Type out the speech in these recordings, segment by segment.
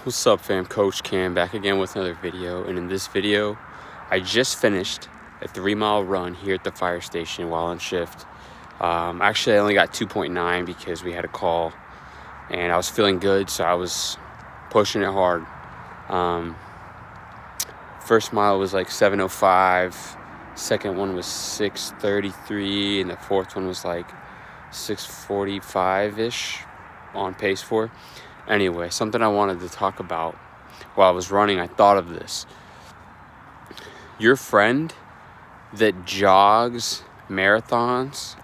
What's up, fam? Coach Cam back again with another video. And in this video, I just finished a 3-mile run here at the fire station while on shift. Actually, I only got 2.9 because we had a call and I was feeling good, so I was pushing it hard. First mile was like 7:05, second one was 6:33, and the fourth one was like 6:45-ish on pace for. Anyway, something I wanted to talk about while I was running, I thought of this. Your friend that jogs marathons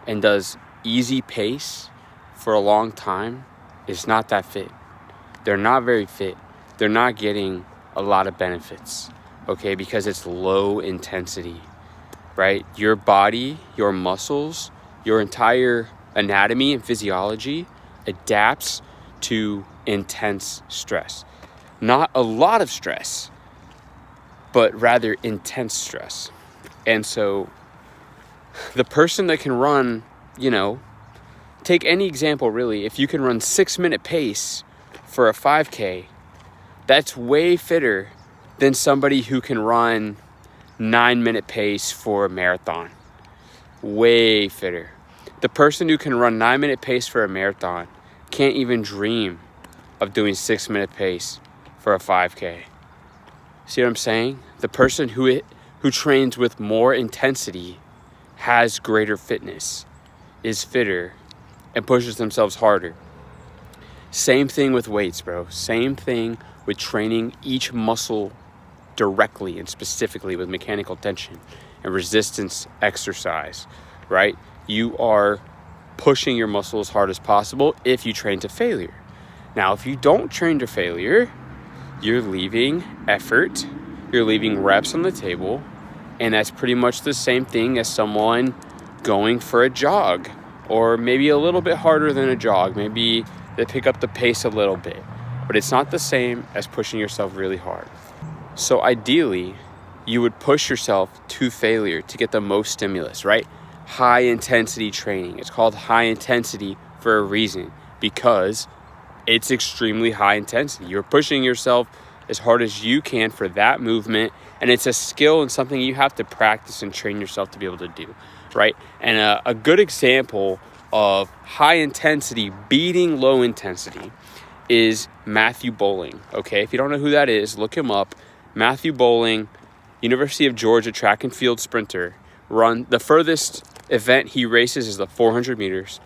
and does easy pace for a long time is not that fit. They're not very fit. They're not getting a lot of benefits, okay? Because it's low intensity, right? Your body, your muscles, your entire anatomy and physiology adapts to intense stress. Not a lot of stress, but rather intense stress. And so the person that can run, take any example really, if you can run 6-minute pace for a 5K, that's way fitter than somebody who can run 9-minute pace for a marathon. Way fitter. The person who can run 9-minute pace for a marathon can't even dream of doing 6-minute pace for a 5K. See what I'm saying? The person who trains with more intensity has greater fitness, is fitter, and pushes themselves harder. Same thing with weights, bro. Same thing with training each muscle directly and specifically with mechanical tension and resistance exercise, right? You are pushing your muscle as hard as possible if you train to failure. Now, if you don't train to failure, you're leaving effort, you're leaving reps on the table, and that's pretty much the same thing as someone going for a jog, or maybe a little bit harder than a jog. Maybe they pick up the pace a little bit, but it's not the same as pushing yourself really hard. So ideally, you would push yourself to failure to get the most stimulus, right? High intensity training. It's called high intensity for a reason, because it's extremely high intensity. You're pushing yourself as hard as you can for that movement, and it's a skill and something you have to practice and train yourself to be able to do, right? And a good example of high intensity beating low intensity is Matthew Bowling, okay? If you don't know who that is, look him up. Matthew Bowling, University of Georgia track and field sprinter, the furthest event he races is the 400 meters,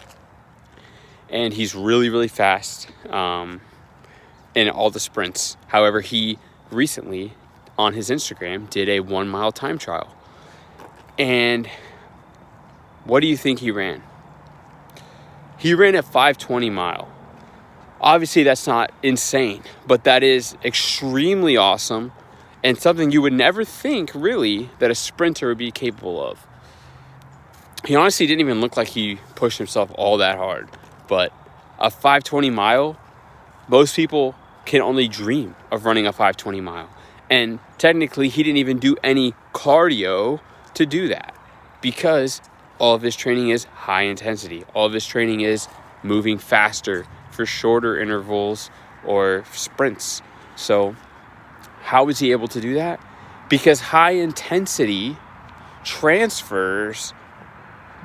and he's really, really fast in all the sprints. However, he recently on his Instagram did a 1-mile time trial, and what do you think he ran? He ran a 5:20 mile. Obviously, that's not insane, but that is extremely awesome and something you would never think really that a sprinter would be capable of. He honestly didn't even look like he pushed himself all that hard, but a 5:20 mile, most people can only dream of running a 5:20 mile. And technically, he didn't even do any cardio to do that, because all of his training is high intensity. All of his training is moving faster for shorter intervals or sprints. So how is he able to do that? Because high intensity transfers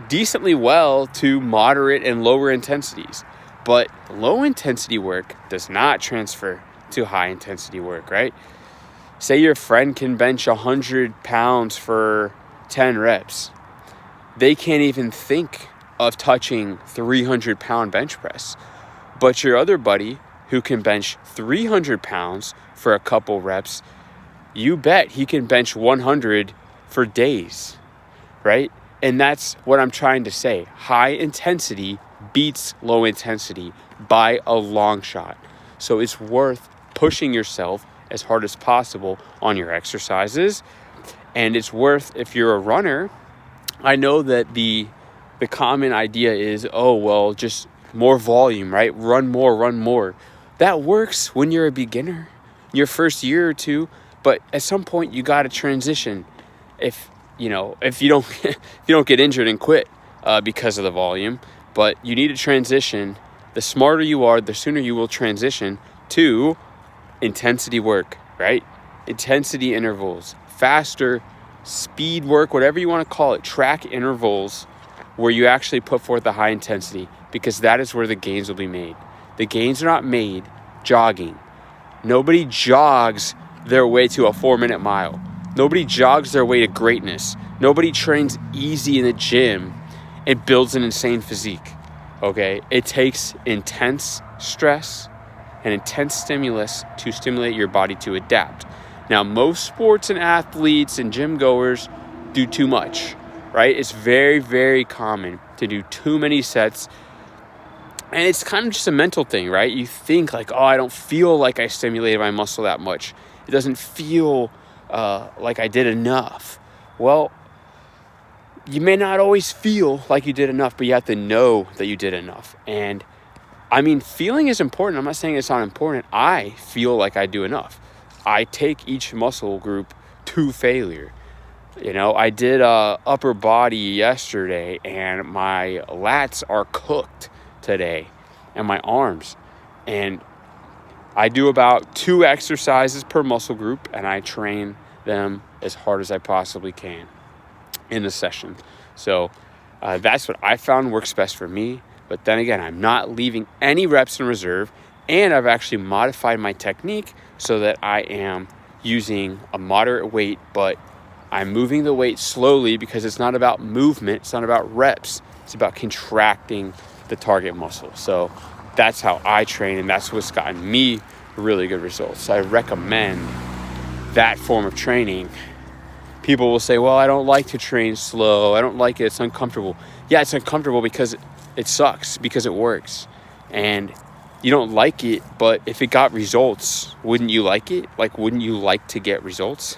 decently well to moderate and lower intensities. But low intensity work does not transfer to high intensity work, right? Say your friend can bench 100 pounds for 10 reps. They can't even think of touching 300-pound bench press. But your other buddy who can bench 300 pounds for a couple reps, you bet he can bench 100 for days, right? And that's what I'm trying to say. High intensity beats low intensity by a long shot. So it's worth pushing yourself as hard as possible on your exercises. And it's worth, if you're a runner, I know that the common idea is, just more volume, right? Run more. That works when you're a beginner, your first year or two, but at some point you got to transition. If you don't get injured and quit because of the volume, but you need to transition. The smarter you are, the sooner you will transition to intensity work, right? Intensity intervals, faster speed work, whatever you want to call it, track intervals where you actually put forth a high intensity, because that is where the gains will be made. The gains are not made jogging. Nobody jogs their way to a 4-minute mile. Nobody jogs their way to greatness. Nobody trains easy in the gym and builds an insane physique. Okay? It takes intense stress and intense stimulus to stimulate your body to adapt. Now, most sports and athletes and gym goers do too much, right? It's very, very common to do too many sets. And it's kind of just a mental thing, right? You think like, oh, I don't feel like I stimulated my muscle that much. It doesn't feel like I did enough. Well, you may not always feel like you did enough, but you have to know that you did enough. And I mean, feeling is important. I'm not saying it's not important. I feel like I do enough. I take each muscle group to failure. You know, I did upper body yesterday, and my lats are cooked today, and my arms. And I do about 2 exercises per muscle group, and I train them as hard as I possibly can in the session. So that's what I found works best for me. But then again, I'm not leaving any reps in reserve, and I've actually modified my technique so that I am using a moderate weight, but I'm moving the weight slowly, because it's not about movement. It's not about reps. It's about contracting the target muscle. So that's how I train, and that's what's gotten me really good results. So I recommend that form of training. People will say, well, I don't like to train slow. I don't like it. It's uncomfortable. Yeah, it's uncomfortable because it sucks, because it works. And you don't like it, but if it got results, wouldn't you like it? Like, wouldn't you like to get results?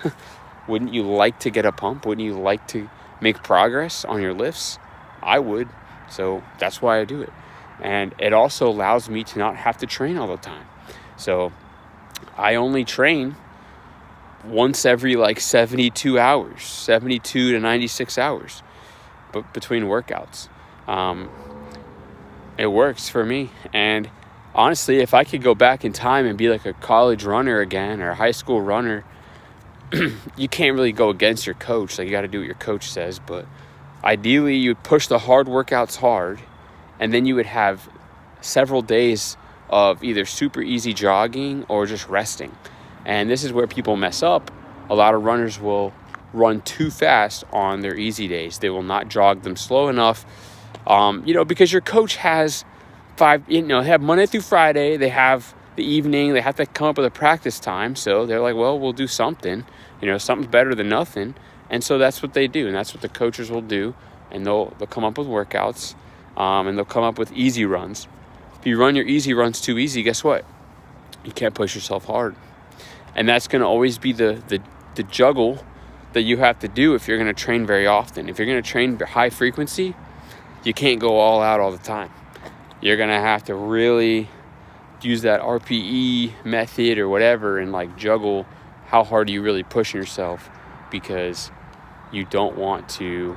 Wouldn't you like to get a pump? Wouldn't you like to make progress on your lifts? I would. So that's why I do it. And it also allows me to not have to train all the time. So I only train once every 72 hours, 72 to 96 hours, but between workouts. It works for me. And honestly, if I could go back in time and be like a college runner again, or a high school runner, you can't really go against your coach. Like, you got to do what your coach says. But ideally, you'd push the hard workouts hard, and then you would have several days of either super easy jogging or just resting. And this is where people mess up. A lot of runners will run too fast on their easy days. They will not jog them slow enough, because your coach has they have Monday through Friday. They have the evening. They have to come up with a practice time. So they're like, well, we'll do something. Something's better than nothing. And so that's what they do. And that's what the coaches will do. And they'll come up with workouts, and they'll come up with easy runs. If you run your easy runs too easy, guess what? You can't push yourself hard. And that's going to always be the juggle that you have to do if you're going to train very often. If you're going to train high frequency, you can't go all out all the time. You're going to have to really use that RPE method or whatever, and juggle how hard are you really pushing yourself, because you don't want to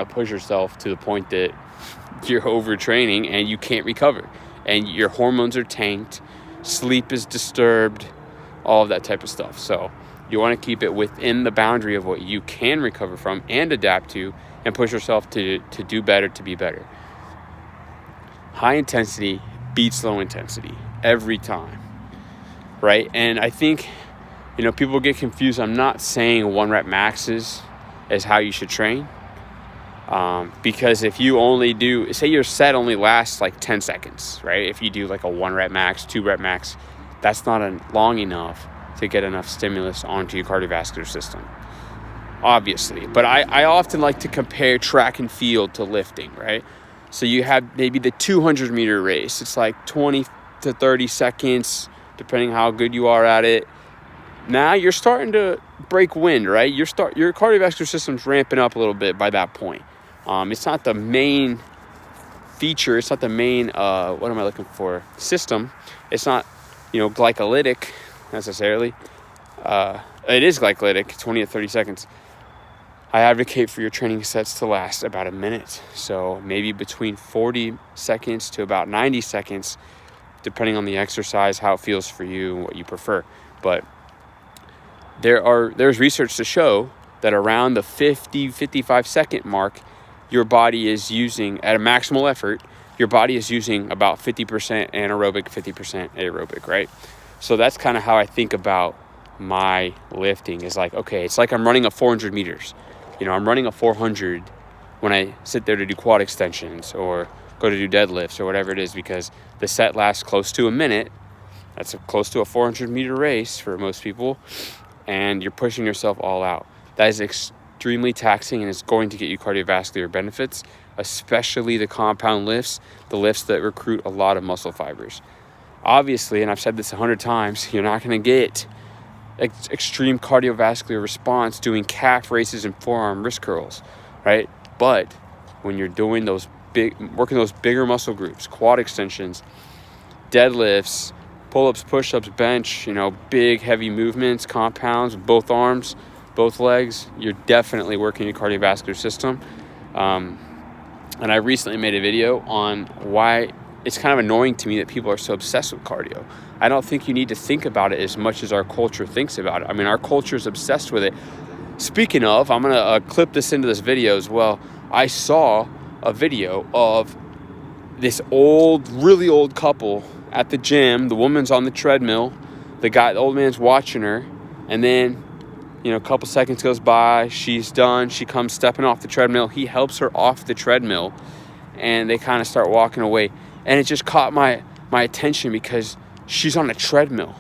push yourself to the point that you're overtraining and you can't recover, and your hormones are tanked, sleep is disturbed, all of that type of stuff. So you want to keep it within the boundary of what you can recover from and adapt to, and push yourself to do better, to be better. High intensity beats low intensity every time, right? And I think, people get confused. I'm not saying 1 rep maxes is how you should train. Because if you only do, say your set only lasts 10 seconds, right? If you do a 1 rep max, 2 rep max, that's not long enough to get enough stimulus onto your cardiovascular system, obviously. But I often like to compare track and field to lifting, right? So you have maybe the 200 meter race. It's 20 to 30 seconds, depending how good you are at it. Now you're starting to break wind, right? Your cardiovascular system's ramping up a little bit by that point. It's not the main feature. It's not the main, system. It's not, glycolytic necessarily. It is glycolytic, 20 to 30 seconds. I advocate for your training sets to last about a minute. So maybe between 40 seconds to about 90 seconds depending on the exercise, how it feels for you, and what you prefer. But there's research to show that around the 55 second mark, your body is using, at a maximal effort, your body is using about 50% anaerobic, 50% aerobic, right? So that's kind of how I think about my lifting, is like, okay, it's like I'm running a 400 meters. I'm running a 400 when I sit there to do quad extensions or go to do deadlifts or whatever it is, because the set lasts close to a minute. That's close to a 400 meter race for most people. And you're pushing yourself all out. That is extremely taxing, and it's going to get you cardiovascular benefits, especially the compound lifts, the lifts that recruit a lot of muscle fibers. Obviously, and I've said this 100 times, you're not going to get extreme cardiovascular response doing calf raises and forearm wrist curls, right? But when you're doing working those bigger muscle groups, quad extensions, deadlifts, pull-ups, push-ups, bench, big heavy movements, compounds, both arms, both legs, you're definitely working your cardiovascular system. And I recently made a video on why it's kind of annoying to me that people are so obsessed with cardio. I don't think you need to think about it as much as our culture thinks about it. I mean, our culture is obsessed with it. Speaking of, I'm going to clip this into this video as well. I saw a video of this really old couple at the gym. The woman's on the treadmill. The old man's watching her. And then, a couple seconds goes by. She's done. She comes stepping off the treadmill. He helps her off the treadmill. And they kind of start walking away. And it just caught my attention because she's on a treadmill.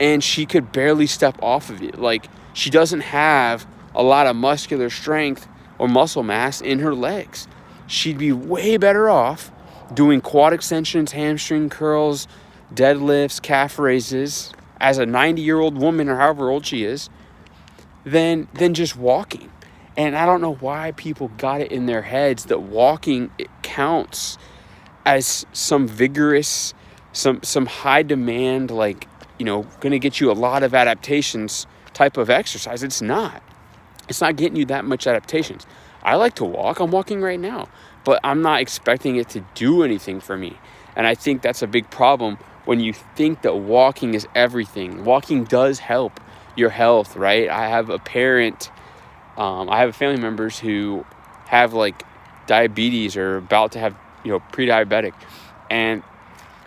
And she could barely step off of it. Like, she doesn't have a lot of muscular strength or muscle mass in her legs. She'd be way better off doing quad extensions, hamstring curls, deadlifts, calf raises as a 90-year-old woman or however old she is than just walking. And I don't know why people got it in their heads that walking, it counts as some vigorous, some high demand, like, going to get you a lot of adaptations type of exercise. It's not. It's not getting you that much adaptations. I like to walk. I'm walking right now. But I'm not expecting it to do anything for me. And I think that's a big problem when you think that walking is everything. Walking does help your health, right? I have family members who have like diabetes or about to have, pre-diabetic. And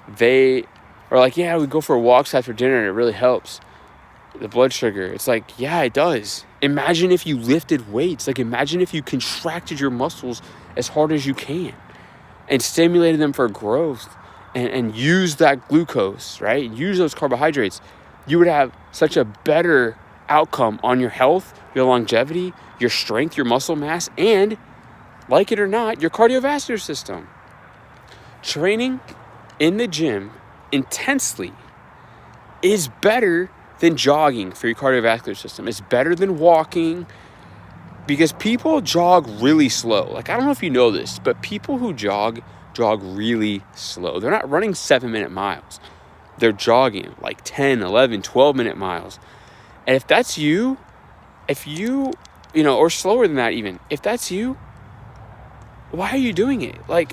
they are like, yeah, we go for walks after dinner and it really helps the blood sugar. It's like, yeah, it does. Imagine if you lifted weights. Like, imagine if you contracted your muscles as hard as you can and stimulated them for growth and use that glucose, right? Use those carbohydrates. You would have such a better outcome on your health, your longevity, your strength, your muscle mass, and, like it or not, your cardiovascular system. Training in the gym intensely is better than jogging for your cardiovascular system. It's better than walking, because people jog really slow. Like, I don't know if you know this, but people who jog really slow. They're not running 7-minute miles. They're jogging like 10, 11, 12-minute miles. And if that's you, or slower than that even, if that's you, why are you doing it? Like,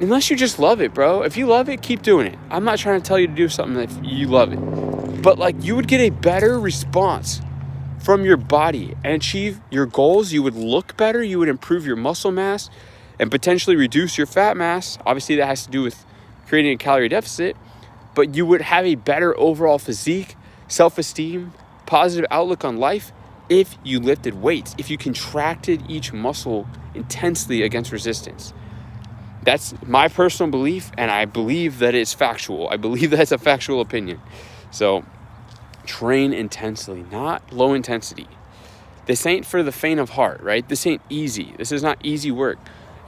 unless you just love it, bro. If you love it, keep doing it. I'm not trying to tell you to do something if you love it. But, like, you would get a better response from your body and achieve your goals. You would look better. You would improve your muscle mass and potentially reduce your fat mass. Obviously, that has to do with creating a calorie deficit. But you would have a better overall physique, self-esteem, positive outlook on life if you lifted weights, if you contracted each muscle intensely against resistance. That's my personal belief, and I believe that it's factual. I believe that's a factual opinion. So, train intensely, not low intensity. This ain't for the faint of heart, right? This ain't easy. This is not easy work.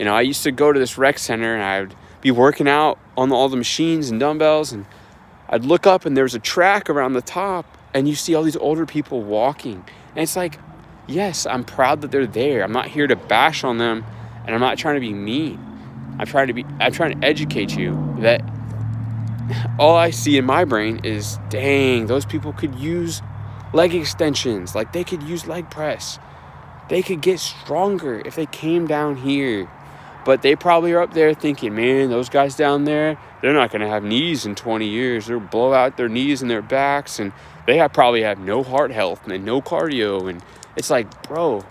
I used to go to this rec center, and I would be working out on all the machines and dumbbells, and I'd look up, and there's a track around the top, and you see all these older people walking. And it's like, yes, I'm proud that they're there. I'm not here to bash on them, and I'm not trying to be mean. I'm trying to educate you that all I see in my brain is, dang, those people could use leg extensions. Like, they could use leg press. They could get stronger if they came down here. But they probably are up there thinking, man, those guys down there, they're not going to have knees in 20 years. They'll blow out their knees and their backs, and they probably have no heart health and no cardio. And it's like, bro,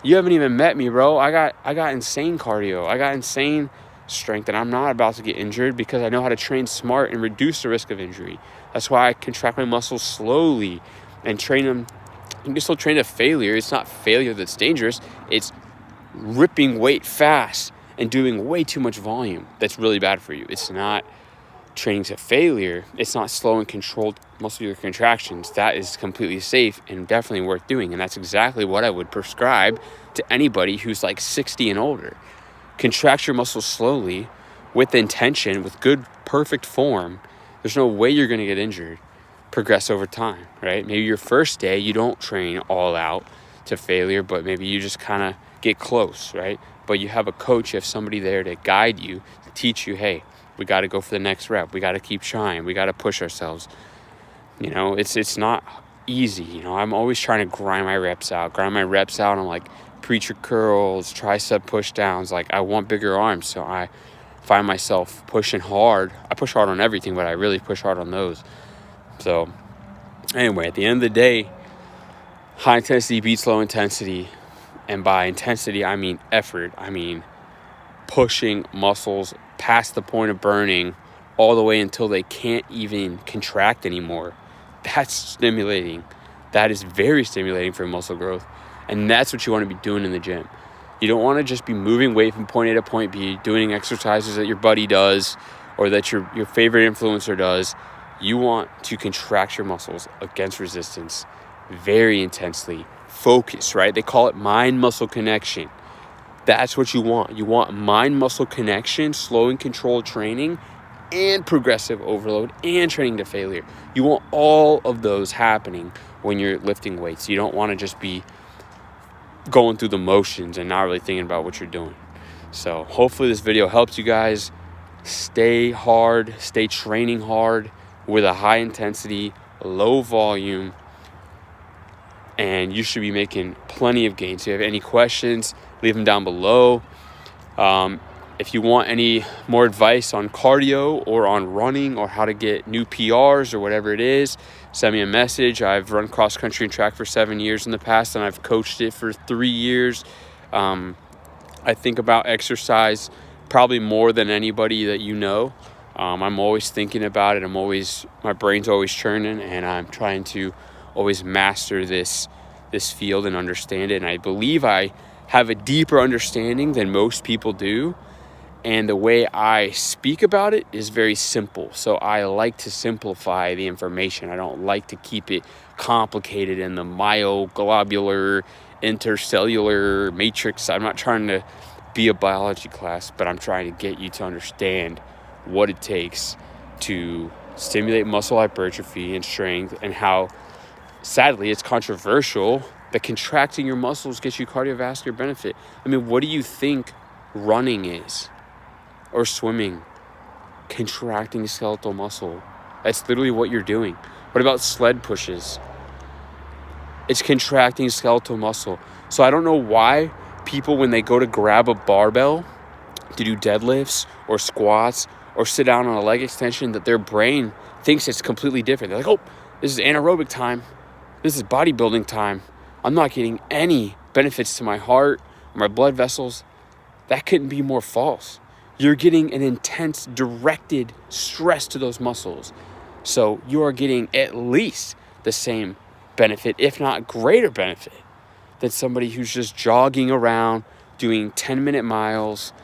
you haven't even met me, bro. I got insane cardio. I got insane strength, and I'm not about to get injured because I know how to train smart and reduce the risk of injury. That's why I contract my muscles slowly and train them. You can still train to failure. It's not failure that's dangerous. It's ripping weight fast and doing way too much volume that's really bad for you. It's not training to failure. It's not slow and controlled muscular contractions. That is completely safe and definitely worth doing. And that's exactly what I would prescribe to anybody who's like 60 and older. Contract your muscles slowly with intention, with good, perfect form. There's no way you're going to get injured. Progress over time, right? Maybe your first day you don't train all out to failure, but maybe you just kind of get close, right? But you have a coach, you have somebody there to guide you, to teach you, hey, we got to go for the next rep. We got to keep trying. We got to push ourselves. You know, it's not easy. You know, I'm always trying to grind my reps out. I'm like preacher curls, tricep push downs. Like I want bigger arms. So I find myself pushing hard. I push hard on everything, but I really push hard on those. So anyway, at the end of the day, high intensity beats low intensity. And by intensity, I mean effort. I mean pushing muscles past the point of burning all the way until they can't even contract anymore. That's stimulating. That is very stimulating for muscle growth. And that's what you want to be doing in the gym. You don't want to just be moving weight from point A to point B, doing exercises that your buddy does or that your favorite influencer does. You want to contract your muscles against resistance very intensely. Focus, right? They call it mind-muscle connection. That's what you want. You want mind-muscle connection, slow and controlled training, and progressive overload, and training to failure. You want all of those happening when you're lifting weights. You don't want to just be going through the motions and not really thinking about what you're doing. So hopefully this video helps you guys. Stay hard, stay training hard with a high intensity, low volume, and you should be making plenty of gains. If you have any questions, leave them down below. If you want any more advice on cardio or on running or how to get new PRs or whatever it is, send me a message. I've run cross country and track for 7 years in the past, and I've coached it for 3 years. I think about exercise probably more than anybody that you know. I'm always thinking about it. My brain's always churning, and I'm trying to always master this field and understand it. And I believe I have a deeper understanding than most people do. And the way I speak about it is very simple. So I like to simplify the information. I don't like to keep it complicated in the myoglobular, intercellular matrix. I'm not trying to be a biology class, but I'm trying to get you to understand what it takes to stimulate muscle hypertrophy and strength, and how, sadly, it's controversial that contracting your muscles gets you cardiovascular benefit. I mean, what do you think running is? Or swimming? Contracting skeletal muscle. That's literally what you're doing. What about sled pushes? It's contracting skeletal muscle. So I don't know why people, when they go to grab a barbell to do deadlifts or squats or sit down on a leg extension, that their brain thinks it's completely different. They're like, oh, this is anaerobic time. This is bodybuilding time. I'm not getting any benefits to my heart or my blood vessels. That couldn't be more false. You're getting an intense, directed stress to those muscles. So you are getting at least the same benefit, if not greater benefit, than somebody who's just jogging around, doing 10-minute miles,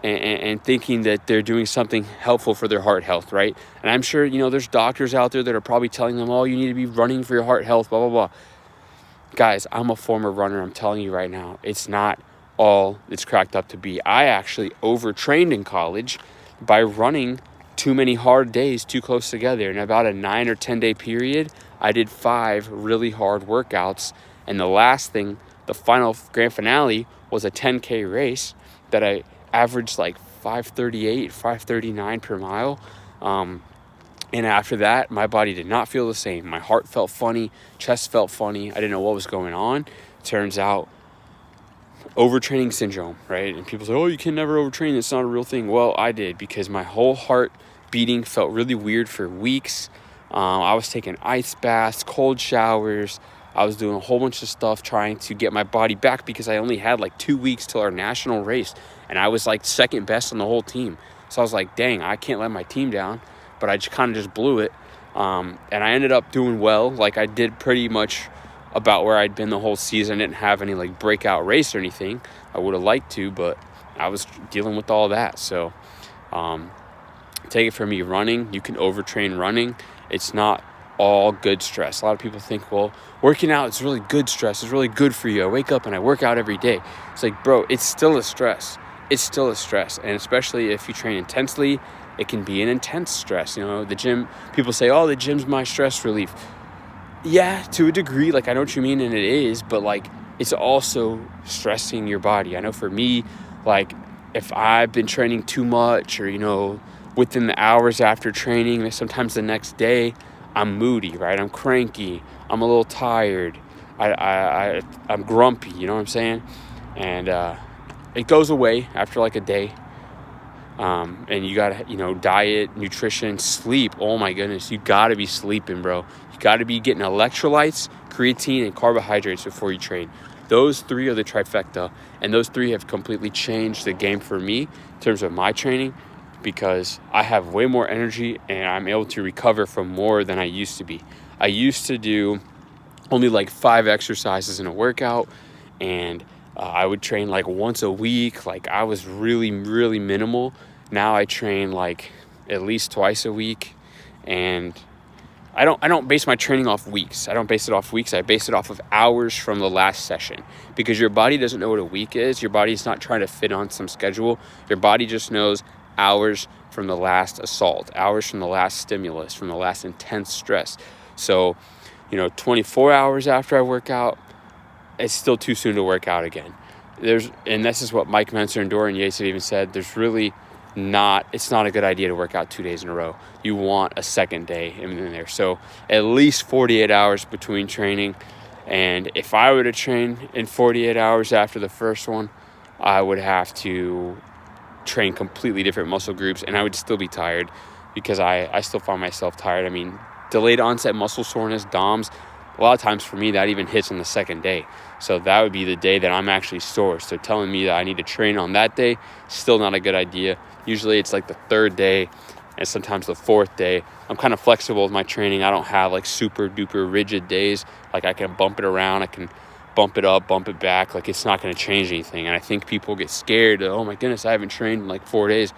and thinking that they're doing something helpful for their heart health, right? And I'm sure, there's doctors out there that are probably telling them, oh, you need to be running for your heart health, blah, blah, blah. Guys, I'm a former runner. I'm telling you right now, it's not all it's cracked up to be. I actually overtrained in college by running too many hard days too close together. In about a 9 or 10 day period, I did 5 really hard workouts. And the last thing, the final grand finale, was a 10K race that I averaged like 5:38, 5:39 per mile. And after that, my body did not feel the same. My heart felt funny, chest felt funny. I didn't know what was going on. Turns out overtraining syndrome, right? And people say, oh, you can never overtrain. It's not a real thing. Well, I did, because my whole heart beating felt really weird for weeks. I was taking ice baths, cold showers. I was doing a whole bunch of stuff trying to get my body back, because I only had like 2 weeks till our national race. And I was like second best on the whole team. So I was like, dang, I can't let my team down. But I just kind of just blew it. And I ended up doing well. Like, I did pretty much about where I'd been the whole season. I didn't have any like breakout race or anything. I would have liked to, but I was dealing with all that. So take it from me, running, you can overtrain running. It's not all good stress. A lot of people think, well, working out is really good stress. It's really good for you. I wake up and I work out every day. It's like, bro, it's still a stress. It's still a stress. And especially if you train intensely, it can be an intense stress. You know, the gym, people say, oh, the gym's my stress relief. Yeah, to a degree, like, I know what you mean, and it is, but like, it's also stressing your body. I know for me, like, if I've been training too much, or, you know, within the hours after training, sometimes the next day, I'm moody, right? I'm cranky. I'm a little tired. I'm grumpy, you know what I'm saying? And it goes away after like a day. And you gotta, you know, diet, nutrition, sleep. Oh my goodness, you gotta be sleeping, bro. You gotta be getting electrolytes, creatine, and carbohydrates before you train. Those three are the trifecta, and those three have completely changed the game for me in terms of my training, because I have way more energy and I'm able to recover from more than I used to be. I used to do only like 5 exercises in a workout, and I would train like once a week. Like, I was really, really minimal. Now I train like at least twice a week, and I don't base my training off weeks. I don't base it off weeks. I base it off of hours from the last session, because your body doesn't know what a week is. Your body's not trying to fit on some schedule. Your body just knows hours from the last assault, hours from the last stimulus, from the last intense stress. So, you know, 24 hours after I work out, it's still too soon to work out again. And this is what Mike Mentzer and Dorian Yates have even said. It's not a good idea to work out 2 days in a row. You want a second day in there. So at least 48 hours between training. And if I were to train in 48 hours after the first one, I would have to train completely different muscle groups, and I would still be tired, because I still find myself tired. I mean, delayed onset muscle soreness, DOMS, a lot of times for me that even hits on the second day. So that would be the day that I'm actually sore. So telling me that I need to train on that day, still not a good idea. Usually it's like the third day and sometimes the fourth day. I'm kind of flexible with my training. I don't have like super duper rigid days. Like, I can bump it around. I can bump it up, bump it back. Like, it's not going to change anything. And I think people get scared. Oh my goodness, I haven't trained in like 4 days.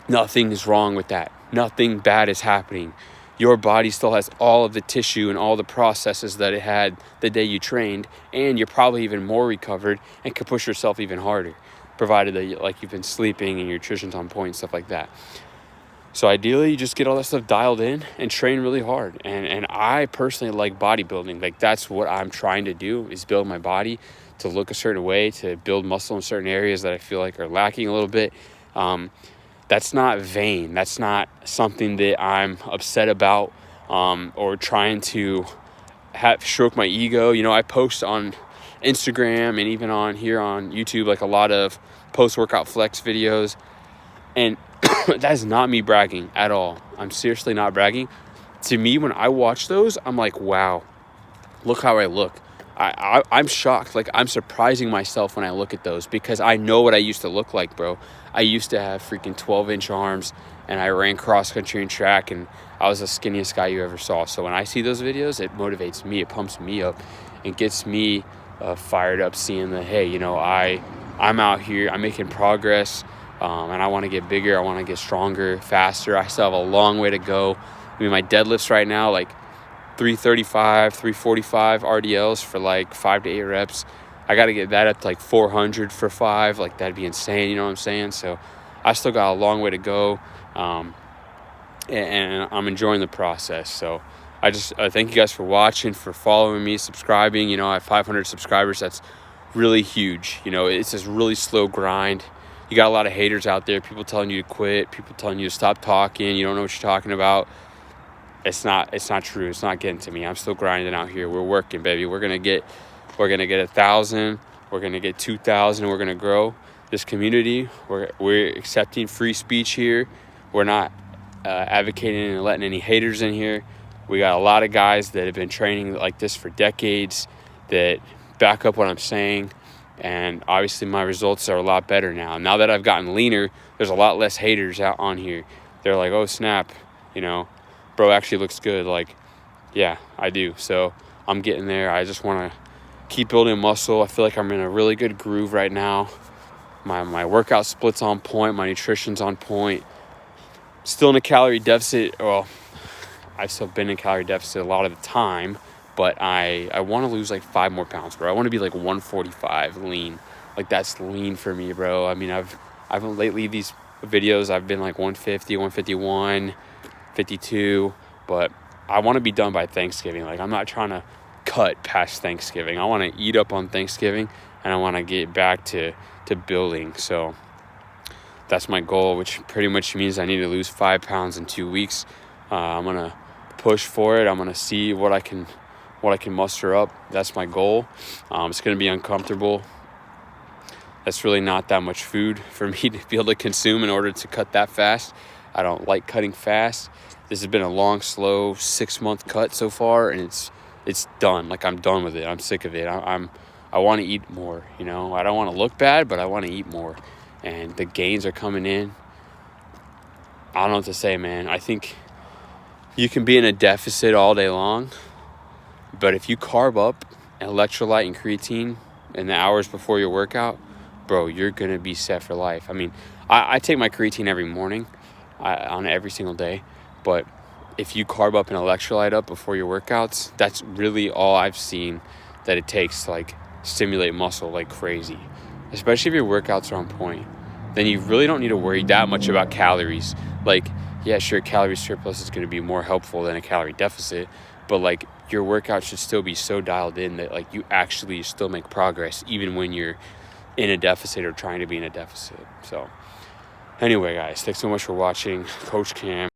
Nothing is wrong with that. Nothing bad is happening. Your body still has all of the tissue and all the processes that it had the day you trained, and you're probably even more recovered and can push yourself even harder, provided that like you've been sleeping and your nutrition's on point and stuff like that. So ideally, you just get all that stuff dialed in and train really hard. And I personally like bodybuilding. Like, that's what I'm trying to do, is build my body to look a certain way, to build muscle in certain areas that I feel like are lacking a little bit. That's not vain. That's not something that I'm upset about, or trying to stroke my ego. You know, I post on Instagram and even on here on YouTube, like, a lot of post-workout flex videos. And that is not me bragging at all. I'm seriously not bragging. To me, when I watch those, I'm like, wow, look how I look. I'm shocked. Like, I'm surprising myself when I look at those, because I know what I used to look like, bro. I used to have freaking 12-inch arms, and I ran cross-country and track, and I was the skinniest guy you ever saw. So when I see those videos, it motivates me. It pumps me up and gets me fired up, seeing that, hey, you know, I'm out here. I'm making progress, and I want to get bigger. I want to get stronger, faster. I still have a long way to go. I mean, my deadlifts right now, like, 335, 345 RDLs for like 5 to 8 reps. I got to get that up to like 400 for 5. Like, that'd be insane. You know what I'm saying? So I still got a long way to go. And I'm enjoying the process. So I just thank you guys for watching, for following me, subscribing. You know, I have 500 subscribers. That's really huge. You know, it's this really slow grind. You got a lot of haters out there, people telling you to quit, people telling you to stop talking. You don't know what you're talking about. It's not true. It's not getting to me. I'm still grinding out here. We're working, baby. We're gonna get 1,000 We're going to get 2,000 and we're going to grow this community. We're accepting free speech here. We're not advocating and letting any haters in here. We got a lot of guys that have been training like this for decades that back up what I'm saying. And obviously my results are a lot better now. Now that I've gotten leaner, there's a lot less haters out on here. They're like, oh, snap, you know, bro actually looks good. Like, yeah, I do. So I'm getting there. I just want to keep building muscle. I feel like I'm in a really good groove right now. My workout split's on point. My nutrition's on point. Still in a calorie deficit. Well, I've still been in calorie deficit a lot of the time, but I want to lose like 5 more pounds, bro. I want to be like 145 lean. Like, that's lean for me, bro. I mean, I've lately, these videos, I've been like 150, 151, 52, but I want to be done by Thanksgiving. Like, I'm not trying to cut past Thanksgiving. I want to eat up on Thanksgiving, and I want to get back to building. So that's my goal, which pretty much means I need to lose 5 pounds in 2 weeks. I'm going to push for it. I'm going to see what I can muster up. That's my goal. It's going to be uncomfortable. That's really not that much food for me to be able to consume in order to cut that fast. I don't like cutting fast. This has been a long, slow 6-month cut so far, and it's done. Like, I'm done with it. I'm sick of it. I want to eat more, you know. I don't want to look bad, but I want to eat more. And the gains are coming in. I don't know what to say, man. I think you can be in a deficit all day long, but if you carb up electrolyte and creatine in the hours before your workout, bro, you're going to be set for life. I mean, I take my creatine every morning, on every single day, but if you carb up and electrolyte up before your workouts, that's really all I've seen that it takes to like stimulate muscle like crazy. Especially if your workouts are on point, then you really don't need to worry that much about calories. Like, yeah, sure, calorie surplus is going to be more helpful than a calorie deficit, but like your workout should still be so dialed in that like you actually still make progress even when you're in a deficit or trying to be in a deficit. So anyway, guys, thanks so much for watching. Coach Cam.